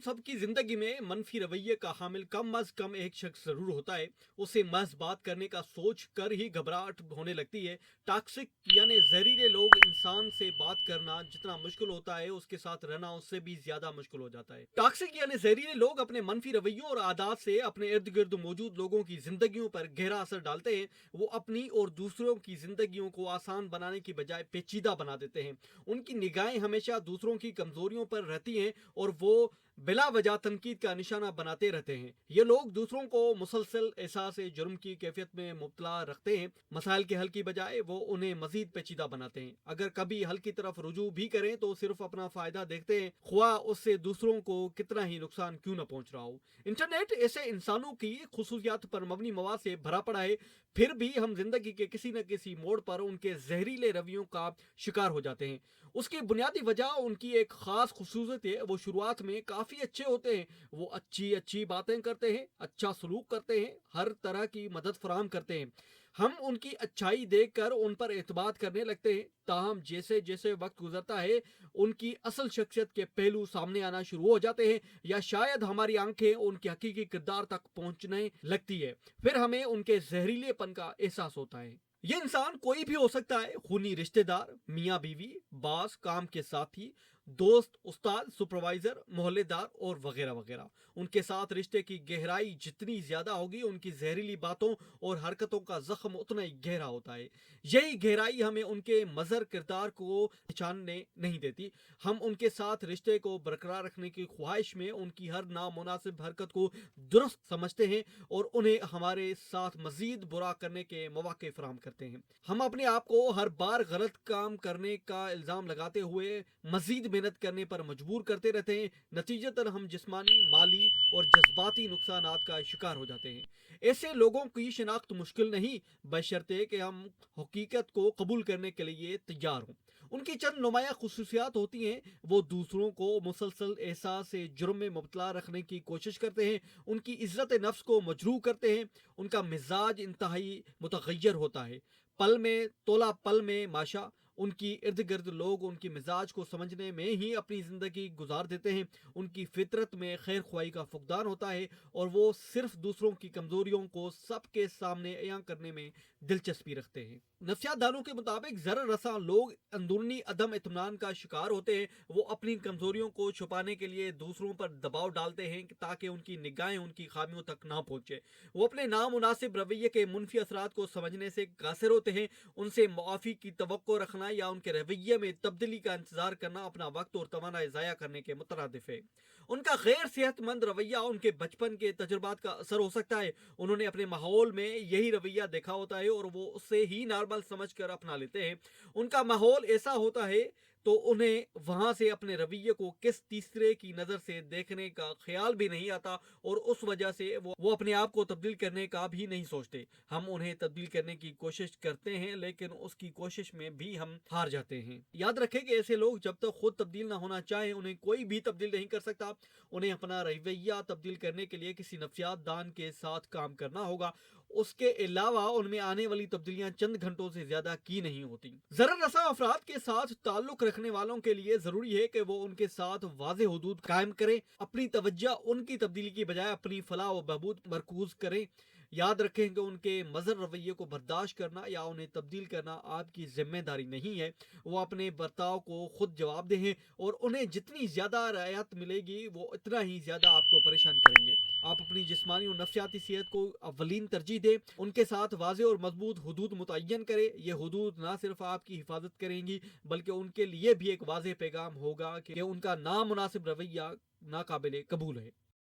सब की जिंदगी में मनफी रवैये का हामिल कम अज कम एक शख्स जरूर होता है। उसे महज बात करने का सोच कर ही घबराहट होने लगती है। टॉक्सिक यानी जहरीले लोग इंसान से बात करना जितना मुश्किल होता है, उसके साथ रहना उससे भी ज्यादा मुश्किल हो जाता है। टॉक्सिक यानी जहरीले लोग अपने मनफी रवैयों और आदत से अपने इर्द गिर्द मौजूद लोगों की जिंदगियों पर गहरा असर डालते हैं। वो अपनी और दूसरों की जिंदगियों को आसान बनाने की बजाय पेचीदा बना देते हैं। उनकी निगाहें हमेशा दूसरों की कमजोरियों पर रहती हैं और वो बिला वजह तनकीद का निशाना बनाते रहते हैं। ये लोग दूसरों को मुसलसल एहसास जुर्म की कैफियत में मुब्तला रखते हैं। मसाइल के हल की बजाय वो उन्हें मजीद पेचीदा बनाते हैं। अगर कभी हल की तरफ रुजू भी करें तो सिर्फ अपना फायदा देखते हैं, ख्वाह उससे दूसरों को कितना ही नुकसान क्यों न पहुंच रहा हो। इंटरनेट ऐसे इंसानों की खुसूसियात पर मबनी मवाद से भरा पड़ा है, फिर भी हम जिंदगी के किसी न किसी मोड़ पर उनके जहरीले रवैयों का शिकार हो जाते हैं। उसकी बुनियादी वजह उनकी एक खास खुसूसियत है, वो शुरुआत में काफ़ी अच्छे होते हैं। वो अच्छी अच्छी बातें करते हैं, अच्छा सलूक करते हैं, हर तरह की मदद फराहम करते हैं। हम उनकी अच्छाई देखकर उन पर एतबार करने लगते हैं। ताहम जैसे जैसे वक्त गुजरता है, उनकी असल शख्सियत के पहलू सामने आना शुरू हो जाते हैं, या शायद हमारी आंखें उनके हकीकी किरदार तक पहुंचने लगती है। फिर हमें उनके जहरीलेपन का एहसास होता है। ये इंसान कोई भी हो सकता है, खूनी रिश्तेदार, मियाँ बीवी, बास, काम के साथी, दोस्त, उस्ताद, सुपरवाइजर, मोहल्लेदार और वगैरह वगैरह। उनके साथ रिश्ते की गहराई जितनी ज्यादा होगी, उनकी जहरीली बातों और हरकतों का जख्म उतना ही गहरा होता है। यही गहराई हमें उनके मजर किरदार को पहचानने नहीं देती। हम उनके साथ रिश्ते को बरकरार रखने की ख्वाहिश में उनकी हर नामुनासिब हरकत को दुरुस्त समझते हैं और उन्हें हमारे साथ मजीद बुरा करने के मौके फराहम करते हैं। हम अपने आप को हर बार गलत काम करने का इल्ज़ाम लगाते हुए मजीद मेहनत करने पर मजबूर करते रहते हैं। नतीजतन हम जिस्मानी, माली और जज्बाती नुकसानात का शिकार हो जाते हैं। ऐसे लोगों की शिनाख्त मुश्किल नहीं, बशर्ते कि हम हकीकत को कबूल करने के लिए तैयार हों। उनकी चंद नुमाया खसूसियात होती हैं। वो दूसरों को मुसलसल एहसास से जुर्म में मुब्तला रखने की कोशिश करते हैं, उनकी इज्जत नफ्स को मजरूह करते हैं। उनका मिजाज इंतहाई मुतगय्यर होता है, पल में तोला पल में माशा। उनकी इर्द गिर्द लोग उनकी मिजाज को समझने में ही अपनी ज़िंदगी गुजार देते हैं। उनकी फितरत में खैर ख्वाही का फुकदान होता है और वो सिर्फ दूसरों की कमजोरियों को सबके सामने अयां करने में दिलचस्पी रखते हैं। नफ्सियात दानों के मुताबिक ज़रर रसा लोग अंदरूनी अदम इत्मीनान का शिकार होते हैं। वो अपनी कमजोरियों को छुपाने के लिए दूसरों पर दबाव डालते हैं ताकि उनकी निगाहें उनकी खामियों तक ना पहुंचे। वो अपने नामुनासिब रवैये के मुनफी असरात को समझने से कासिर होते हैं। उनसे मुआफ़ी की तवक्को रखना या उनके रवैये में तब्दीली का इंतजार करना अपना वक्त और तवानाई ज़ाया करने के मुतरादिफ है। उनका गैर सेहतमंद रवैया उनके बचपन के तजुर्बात का असर हो सकता है। उन्होंने अपने माहौल में यही रवैया देखा होता है और वो उससे ही नॉर्मल समझ कर अपना लेते हैं। उनका माहौल ऐसा होता है तो उन्हें वहां से अपने रवैये को किस तीसरे की नज़र से देखने का ख्याल भी नहीं आता और उस वजह से वो अपने आप को तब्दील करने का भी नहीं सोचते। हम उन्हें तब्दील करने की कोशिश करते हैं, लेकिन उसकी कोशिश में भी हम हार जाते हैं। याद रखें कि ऐसे लोग जब तक खुद तब्दील ना होना चाहे, उन्हें कोई भी तब्दील नहीं कर सकता। उन्हें अपना रवैया तब्दील करने के लिए किसी नफ्सियात दान के साथ काम करना होगा। उसके अलावा उनमें आने वाली तब्दीलियां चंद घंटों से ज्यादा की नहीं होती। जरर रसा अफराद के साथ ताल्लुक रखने वालों के लिए जरूरी है कि वो उनके साथ वाज़ेह हुदूद कायम करें, अपनी तवज्जो उनकी तब्दीली की बजाय अपनी फलाह व बहबूद मरकूज करें। याद रखें कि उनके मजर रवैये को बर्दाश्त करना या उन्हें तब्दील करना आपकी जिम्मेदारी नहीं है। वो अपने बर्ताव को खुद जवाब दें और उन्हें जितनी ज्यादा रियायत मिलेगी वो इतना ही ज्यादा आपको परेशान करेंगे। आप अपनी जिस्मानी और नफ्सियाती सेहत को अव्वलीन तरजीह दें। उनके साथ वाज़ेह और मजबूत हुदूद मुतय्यन करें। ये हुदूद ना सिर्फ आपकी हिफाजत करेंगी बल्कि उनके लिए भी एक वाज़ेह पैगाम होगा कि उनका नामुनासिब रवैया नाकाबिले कबूल है।